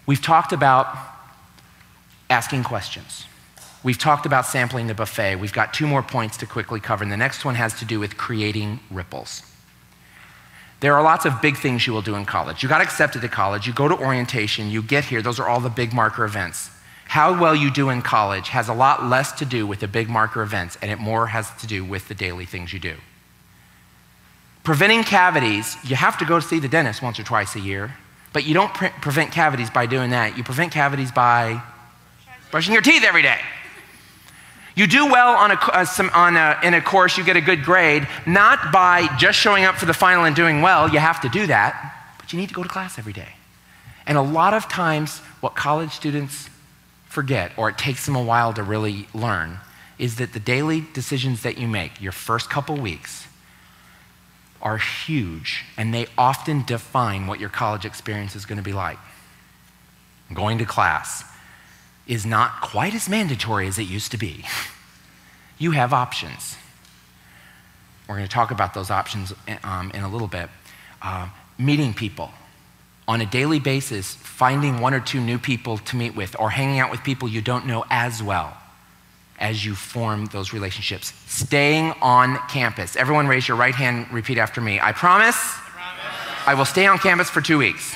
We've talked about asking questions. We've talked about sampling the buffet. We've got 2 more points to quickly cover, and the next one has to do with creating ripples. There are lots of big things you will do in college. You got accepted to college, you go to orientation, you get here, those are all the big marker events. How well you do in college has a lot less to do with the big marker events, and it more has to do with the daily things you do. Preventing cavities, you have to go see the dentist once or twice a year, but you don't prevent cavities by doing that. You prevent cavities by brushing your teeth every day. You do well in a course, you get a good grade, not by just showing up for the final and doing well. You have to do that, but you need to go to class every day. And a lot of times, what college students forget, or it takes them a while to really learn, is that the daily decisions that you make, your first couple weeks, are huge, and they often define what your college experience is going to be like. Going to class is not quite as mandatory as it used to be. You have options. We're going to talk about those options in a little bit. Meeting people on a daily basis, finding 1 or 2 new people to meet with, or hanging out with people you don't know as well as you form those relationships. Staying on campus. Everyone raise your right hand, repeat after me. I promise I will stay on campus for 2 weeks.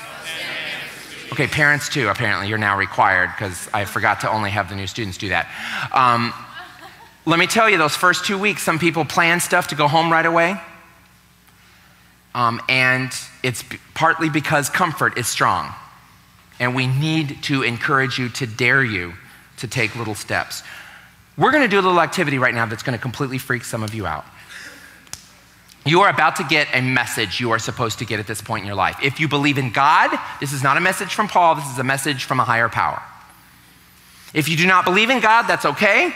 Okay, parents too, apparently. You're now required, because I forgot to only have the new students do that. Let me tell you, those first 2 weeks, some people plan stuff to go home right away. And it's partly because comfort is strong. And we need to encourage you, to dare you to take little steps. We're going to do a little activity right now that's going to completely freak some of you out. You are about to get a message you are supposed to get at this point in your life. If you believe in God, this is not a message from Paul, this is a message from a higher power. If you do not believe in God, that's okay.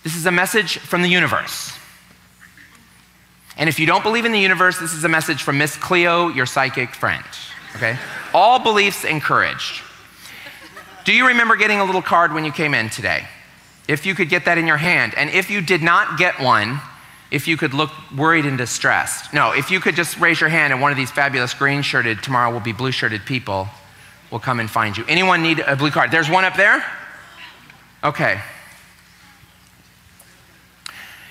This is a message from the universe. And if you don't believe in the universe, this is a message from Miss Cleo, your psychic friend, okay? All beliefs encouraged. Do you remember getting a little card when you came in today? If you could get that in your hand, and if you did not get one, if you could look worried and distressed. No, if you could just raise your hand, and one of these fabulous green-shirted, tomorrow will be blue-shirted people, will come and find you. Anyone need a blue card? There's one up there? Okay.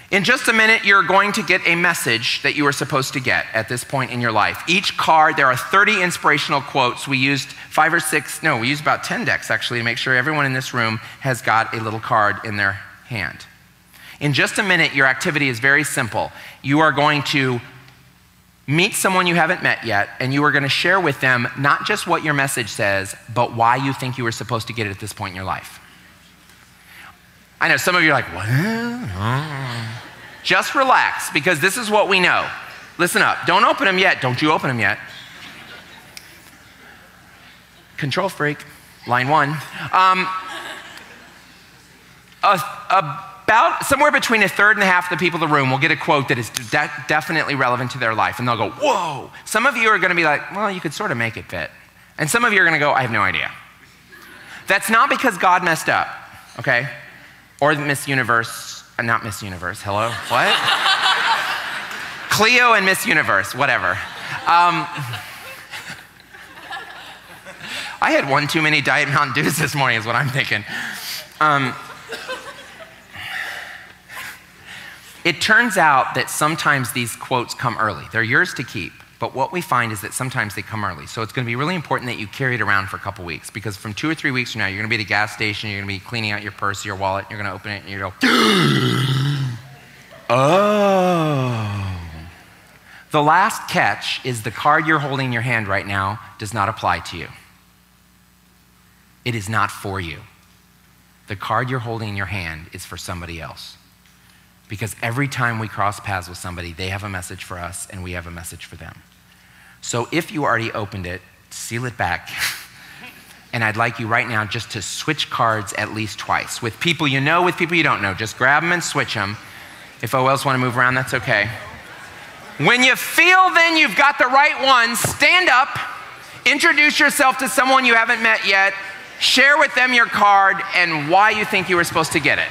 In just a minute, you're going to get a message that you are supposed to get at this point in your life. Each card, there are 30 inspirational quotes. We used we used about 10 decks actually to make sure everyone in this room has got a little card in their hand. In just a minute, your activity is very simple. You are going to meet someone you haven't met yet, and you are going to share with them not just what your message says, but why you think you were supposed to get it at this point in your life. I know some of you are like, what? Just relax, because this is what we know. Listen up. Don't open them yet. Don't you open them yet. Control freak, line 1. About somewhere between a third and a half of the people in the room will get a quote that is definitely relevant to their life, and they'll go, whoa. Some of you are going to be like, well, you could sort of make it fit. And some of you are going to go, I have no idea. That's not because God messed up, okay? Or Miss Universe, not Miss Universe, hello, what? Cleo and Miss Universe, whatever. I had one too many Diet Mountain Dews this morning is what I'm thinking. It turns out that sometimes these quotes come early. They're yours to keep, but what we find is that sometimes they come early. So it's going to be really important that you carry it around for a couple weeks, because from 2 or 3 weeks from now, you're going to be at a gas station, you're going to be cleaning out your purse, your wallet, you're going to open it, and you go, oh. The last catch is the card you're holding in your hand right now does not apply to you. It is not for you. The card you're holding in your hand is for somebody else. Because every time we cross paths with somebody, they have a message for us and we have a message for them. So if you already opened it, seal it back. And I'd like you right now just to switch cards at least twice. With people you know, with people you don't know. Just grab them and switch them. If OLs want to move around, that's okay. When you feel then you've got the right one, stand up, introduce yourself to someone you haven't met yet, share with them your card and why you think you were supposed to get it.